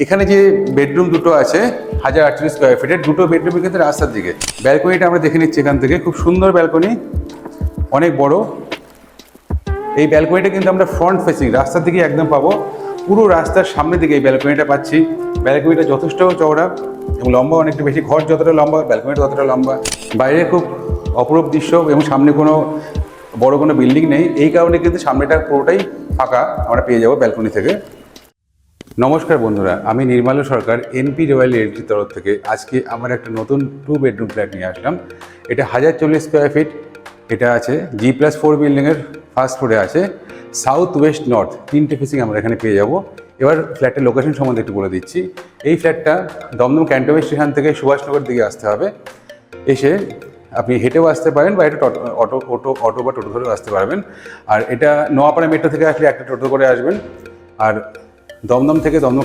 এখানে যে বেডরুম দুটো আছে 1048 স্কোয়ার ফিটের, দুটো বেডরুমের কিন্তু রাস্তার দিকে। ব্যালকনিটা আমরা দেখে নিচ্ছি এখান থেকে, খুব সুন্দর ব্যালকনি, অনেক বড়। এই ব্যালকনিটা কিন্তু আমরা ফ্রন্ট ফেসিং, রাস্তার দিকে একদম পাবো। পুরো রাস্তার সামনের দিকে এই ব্যালকনিটা পাচ্ছি। ব্যালকনিটা যথেষ্ট চওড়া এবং লম্বা অনেকটা বেশি। ঘর যতটা লম্বা ব্যালকনিটা ততটা লম্বা। বাইরে খুব অপরূপ দৃশ্য এবং সামনে কোনো বড় কোনো বিল্ডিং নেই, এই কারণে কিন্তু সামনেটা পুরোটাই ফাঁকা আমরা পেয়ে যাবো ব্যালকনি থেকে। নমস্কার বন্ধুরা, আমি নির্মাল্য সরকার এনপি রয়্যাল রিয়েলটির তরফ থেকে আজকে আমার একটা নতুন 2 বেডরুম ফ্ল্যাট নিয়ে আসলাম। এটা 1040 স্কোয়ার ফিট। এটা আছে G+4 বিল্ডিংয়ের ফার্স্ট ফ্লোরে আছে। সাউথ ওয়েস্ট নর্থ তিনটে ফেসিং আমরা এখানে পেয়ে যাব। এবার ফ্ল্যাটের লোকেশন সম্বন্ধে একটু বলে দিচ্ছি। এই ফ্ল্যাটটা দমদম ক্যান্টনমেন্ট স্টেশন থেকে সুভাষনগর দিকে আসতে হবে। এসে আপনি হেঁটেও আসতে পারেন বা এটা অটো বা টোটো ধরেও আসতে পারবেন। আর এটা নোয়াপাড়া মেট্রো থেকে আসলে একটা টোটো করে আসবেন। আর দমদম থেকে দমদম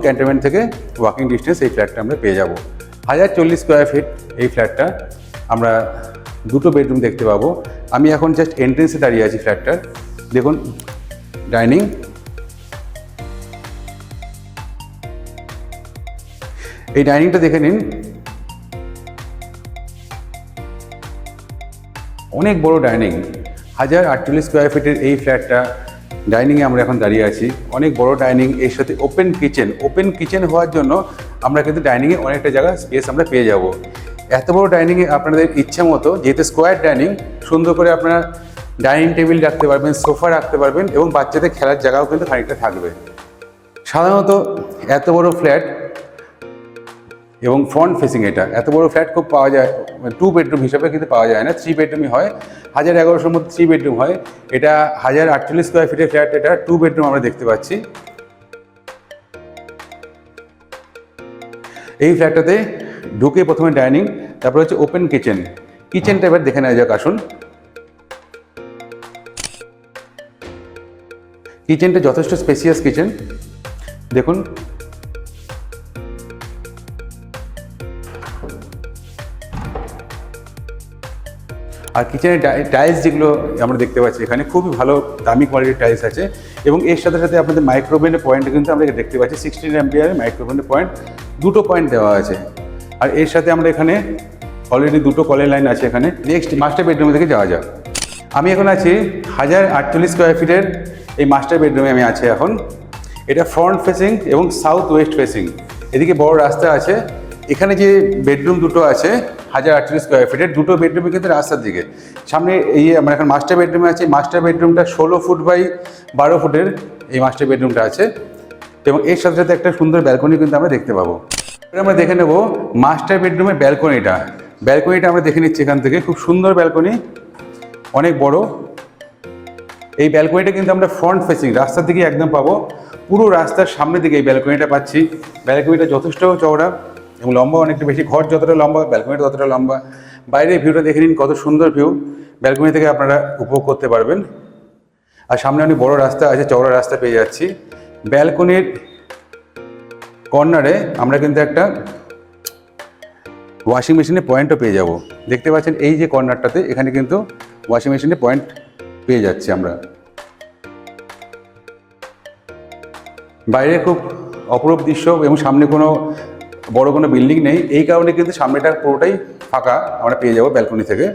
ক্যান্টনমেন্ট থেকে ওয়াকিং ডিস্টেন্স এই ফ্ল্যাটটা আমরা পেয়ে যাব। 1040 স্কোয়ার ফিট এই ফ্ল্যাটটা। আমরা দুটো বেডরুম দেখতে পাবো। আমি এখন জাস্ট এন্ট্রেন্সে দাঁড়িয়ে আছি ফ্ল্যাটটার। দেখুন ডাইনিং, এই ডাইনিংটা দেখে নিন, অনেক বড় ডাইনিং। 1048 স্কোয়ার ফিটের এই ফ্ল্যাটটা ডাইনিংয়ে আমরা এখন দাঁড়িয়ে আছি। অনেক বড় ডাইনিং, এর সাথে ওপেন কিচেন হওয়ার জন্য আমরা কিন্তু ডাইনিংয়ে অনেকটা জায়গা স্পেস আমরা পেয়ে যাব। এত বড় ডাইনিংয়ে আপনাদের ইচ্ছে মতো, যেহেতু স্কোয়ার ডাইনিং, সুন্দর করে আপনারা ডাইনিং টেবিল রাখতে পারবেন, সোফা রাখতে পারবেন এবং বাচ্চাদের খেলার জায়গাও কিন্তু খানিকটা থাকবে। সাধারণত এত বড় ফ্ল্যাট এবং ফ্রন্ট ফেসিং, এটা এত বড় ফ্ল্যাট খুব পাওয়া যায়, 2 বেডরুম হিসাবে কিন্তু পাওয়া যায় না। 3 বেডরুমই হয়। 1011-এর মধ্যে 3 বেডরুম হয়। এটা 1048 স্কোয়ার ফিটের ফ্ল্যাট, এটা 2 বেডরুম আমরা দেখতে পাচ্ছি। এই ফ্ল্যাটটাতে ঢুকে প্রথমে ডাইনিং, তারপর হচ্ছে ওপেন কিচেনটা এবার দেখে নেওয়া যাক, আসুন। কিচেনটা যথেষ্ট স্পেসিয়াস কিচেন, দেখুন। আর কিচেনের টাইলস যেগুলো আমরা দেখতে পাচ্ছি এখানে, খুবই ভালো দামি কোয়ালিটির টাইলস আছে। এবং এর সাথে সাথে আপনাদের মাইক্রোওভেনের পয়েন্ট কিন্তু আমরা দেখতে পাচ্ছি। 16 অ্যাম্পিয়ারের মাইক্রোওভেনের পয়েন্ট, দুটো পয়েন্ট দেওয়া আছে। আর এর সাথে আমরা এখানে অলরেডি দুটো কলের লাইন আছে এখানে। নেক্সট মাস্টার বেডরুমের দিকে যাওয়া যাক। আমি এখন আছি 1048 স্কোয়ার ফিটের এই মাস্টার বেডরুমে আমি আছি এখন। এটা ফ্রন্ট ফেসিং এবং সাউথ ওয়েস্ট ফেসিং। এদিকে বড় রাস্তা আছে। এখানে যে বেডরুম দুটো আছে 1048 স্কোয়ার ফিটের, দুটো বেডরুমে কিন্তু রাস্তার দিকে। সামনে এই আমরা এখন মাস্টার বেডরুমে আছি। মাস্টার বেডরুমটা 16 ফুট বাই 12 ফুটের এই মাস্টার বেডরুমটা আছে। এবং এর সাথে সাথে একটা সুন্দর ব্যালকনি কিন্তু আমরা দেখতে পাবো। আমরা দেখে নেব মাস্টার বেডরুমের ব্যালকনিটা আমরা দেখে নিচ্ছি এখান থেকে। খুব সুন্দর ব্যালকনি, অনেক বড়। এই ব্যালকনিটা কিন্তু আমরা ফ্রন্ট ফেসিং, রাস্তার দিকে একদম পাবো। পুরো রাস্তার সামনের দিকে এই ব্যালকনিটা পাচ্ছি। ব্যালকনিটা যথেষ্ট চওড়া এবং লম্বা অনেকটা বেশি। ঘর যতটা লম্বা ব্যালকনিটা ততটা লম্বা। বাইরের ভিউটা দেখে নিন, কত সুন্দর ভিউ ব্যালকনি থেকে আপনারা উপভোগ করতে পারবেন। আর সামনে অনেক বড় রাস্তা আছে, চওড়া রাস্তা পেয়ে যাচ্ছি। ব্যালকনির কর্নারে আমরা কিন্তু একটা ওয়াশিং মেশিনের পয়েন্টও পেয়ে যাব। দেখতে পাচ্ছেন এই যে কর্নারটাতে, এখানে কিন্তু ওয়াশিং মেশিনের পয়েন্ট পেয়ে যাচ্ছি আমরা। বাইরে খুব অপরূপ দৃশ্য এবং সামনে কোনো বড় কোনো বিল্ডিং নেই, এই কারণে কিন্তু সামনেটা পুরোটাই ফাঁকা আমরা পেয়ে যাব ব্যালকনি থেকে।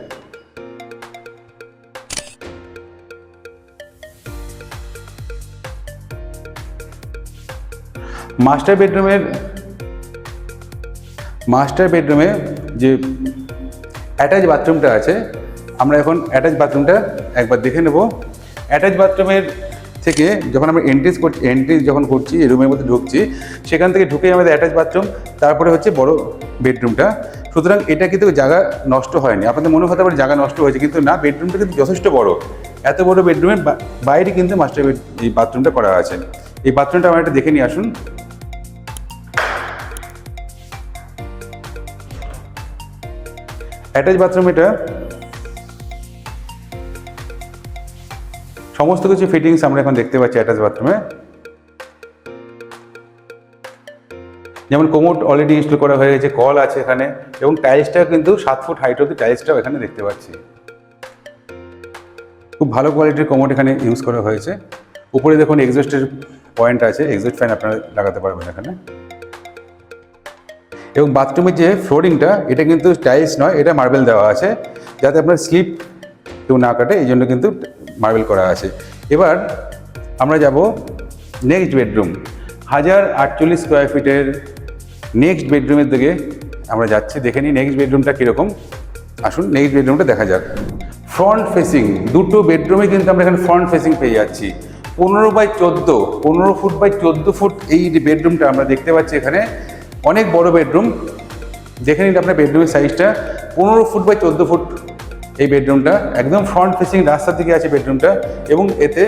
মাস্টার বেডরুমে যে অ্যাটাচ বাথরুমটা আছে, আমরা এখন অ্যাটাচ বাথরুমটা একবার দেখে নেব। অ্যাটাচ বাথরুমের থেকে যখন আমরা এন্ট্রি যখন করছি, রুমের মধ্যে ঢুকছি, সেখান থেকে ঢুকেই আমাদের অ্যাটাচ বাথরুম, তারপরে হচ্ছে বড় বেডরুমটা। সুতরাং এটা কিন্তু জায়গা নষ্ট হয়নি। আপনাদের মনে হতে পারে জায়গা নষ্ট হয়েছে, কিন্তু না, বেডরুমটা কিন্তু যথেষ্ট বড়। এত বড় বেডরুমের বাইরে কিন্তু এই বাথরুমটা করা আছে। এই বাথরুমটা আমরা একটা দেখে নিয়ে আসুন। অ্যাটাচ বাথরুম, এটা সমস্ত কিছু ফিটিংস আমরা এখন দেখতে পাচ্ছি অ্যাটাচ বাথরুমে। যেমন কোমোড অলরেডি ইনস্টল করা হয়ে গেছে, কল আছে এখানে, এবং টাইলসটা কিন্তু 7 ফুট হাইট অব্দি টাইলসটাও এখানে দেখতে পাচ্ছি। খুব ভালো কোয়ালিটির কোমোড এখানে ইউজ করা হয়েছে। উপরে দেখুন এক্সস্টের পয়েন্ট আছে, এক্সস্ট ফ্যান আপনারা লাগাতে পারবেন এখানে। এবং বাথরুমের যে ফ্লোরিংটা এটা কিন্তু টাইলস নয়, এটা মার্বেল দেওয়া আছে, যাতে আপনার স্লিপ কেউ না কাটে, এই জন্য কিন্তু মার্বেল করা আছে। এবার আমরা যাব নেক্সট বেডরুম, 1048 স্কোয়ার ফিটের নেক্সট বেডরুমের দিকে আমরা যাচ্ছি। দেখে নিই নেক্সট বেডরুমটা কীরকম। আসুন নেক্সট বেডরুমটা দেখা যাক। ফ্রন্ট ফেসিং, দুটো বেডরুমে কিন্তু আমরা এখানে ফ্রন্ট ফেসিং পেয়ে যাচ্ছি। 15 ফুট বাই 14 ফুট এই যে বেডরুমটা আমরা দেখতে পাচ্ছি এখানে, অনেক বড় বেডরুম। দেখে নিন আপনার বেডরুমের সাইজটা, 15 ফুট বাই 14 ফুট এই বেডরুমটা, একদম ফ্রন্ট ফেসিং রাস্তার দিকে আছে বেডরুমটা। এবং এতে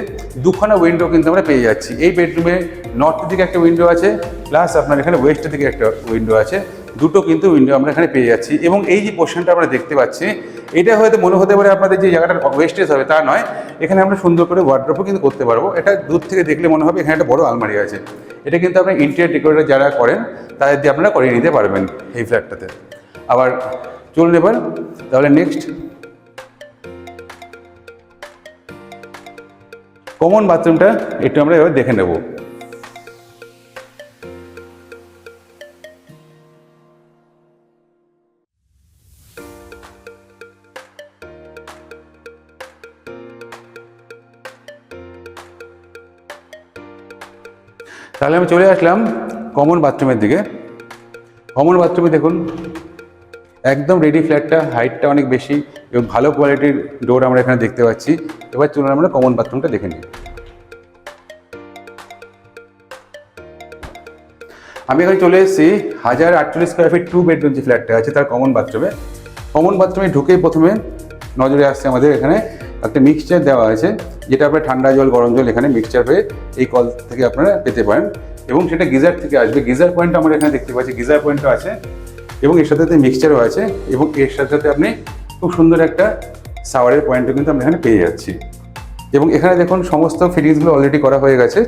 দুখানা উইন্ডো কিন্তু আমরা পেয়ে যাচ্ছি। এই বেডরুমে নর্থের দিকে একটা উইন্ডো আছে, প্লাস আপনার এখানে ওয়েস্টের দিকে একটা উইন্ডো আছে, দুটো কিন্তু উইন্ডো আমরা এখানে পেয়ে যাচ্ছি। এবং এই যে পোর্শনটা আমরা দেখতে পাচ্ছি, এটা হয়তো মনে হতে পারে আপনাদের যে জায়গাটা ওয়েস্টেজ হবে, তা নয়। এখানে আমরা সুন্দর করে ওয়ার্ড্রপও কিন্তু করতে পারবো। এটা দূর থেকে দেখলে মনে হবে এখানে একটা বড় আলমারি আছে। এটা কিন্তু আপনার ইন্টেরিয়র ডেকোরেটর যারা করেন তাদের দিয়ে আপনারা করিয়ে নিতে পারবেন এই ফ্ল্যাটটাতে। আবার চলুন এবার তাহলে নেক্সট কমন বাথরুমটা একটু আমরা এবার দেখে নেব। তাহলে আমি চলে আসলাম কমন বাথরুমের দিকে। কমন বাথরুমে দেখুন একদম রেডি ফ্ল্যাটটা, হাইটটা অনেক বেশি এবং ভালো কোয়ালিটির ডোর আমরা এখানে দেখতে পাচ্ছি। এবার চলুন আমরা কমন বাথরুমটা দেখে নিই। আমি এখানে চলে এসেছি 1048 স্কোয়ার ফিট 2 বেডরুম যে ফ্ল্যাটটা আছে তার কমন বাথরুমে। কমন বাথরুমে ঢুকেই প্রথমে নজরে আসছে আমাদের এখানে একটা মিক্সচার দেওয়া আছে, যেটা আপনার ঠান্ডা জল গরম জল এখানে মিক্সচার হয়ে এই কল থেকে আপনারা পেতে পারেন। এবং সেটা গিজার থেকে আসবে। গিজার পয়েন্ট আমরা এখানে দেখতে পাচ্ছি, গিজার পয়েন্টও আছে এবং এর সাথে মিক্সচারও আছে। এবং এর সাথে আপনি খুব সুন্দর একটা শাওয়ারের পয়েন্টও কিন্তু আমরা এখানে পেয়ে যাচ্ছি। এবং এখানে দেখুন সমস্ত ফিটিংসগুলো অলরেডি করা হয়ে গেছে।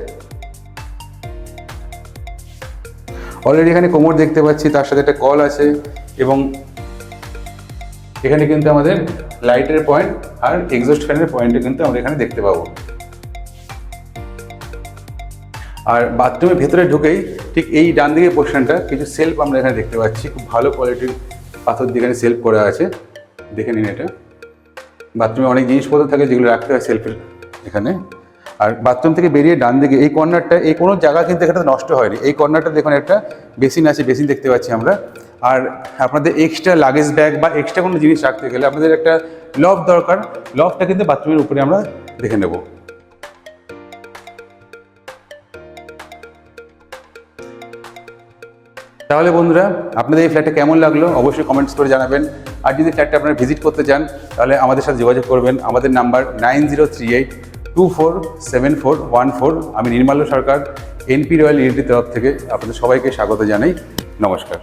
অলরেডি এখানে কোমর দেখতে পাচ্ছি, তার সাথে একটা কল আছে এবং এখানে কিন্তু আমাদের লাইটের পয়েন্ট আর এক্সস্ট ফ্যানের পয়েন্টও কিন্তু আমরা এখানে দেখতে পাবো। আর বাথরুমের ভেতরে ঢুকেই ঠিক এই ডান দিকে পোর্শনটা কিছু সেলফ আমরা এখানে দেখতে পাচ্ছি, খুব ভালো কোয়ালিটির পাথর দিয়ে এখানে সেলফ করা আছে। দেখে নিন এটা। বাথরুমে অনেক জিনিসপত্র থাকে যেগুলো রাখতে হয় সেলফের এখানে। আর বাথরুম থেকে বেরিয়ে ডান দিকে এই কর্নারটা, এই কোনো জায়গা কিন্তু এখানে নষ্ট হয়নি। এই কর্নারটা দেখুন একটা বেসিন আছে, বেসিন দেখতে পাচ্ছি আমরা। আর আপনাদের এক্সট্রা লাগেজ ব্যাগ বা এক্সট্রা কোনো জিনিস রাখতে গেলে আপনাদের একটা লফ দরকার। লফটা কিন্তু বাথরুমের উপরে আমরা দেখে নেব। তাহলে বন্ধুরা আপনাদের এই ফ্ল্যাটটা কেমন লাগলো অবশ্যই কমেন্টস করে জানাবেন। আর যদি ফ্ল্যাটটা আপনারা ভিজিট করতে চান তাহলে আমাদের সাথে যোগাযোগ করবেন। আমাদের নাম্বার 9038247414। আমি নির্মাল্য সরকার, এনপি রয়্যাল রিয়েলিটির তরফ থেকে আপনাদের সবাইকে স্বাগত জানাই। নমস্কার।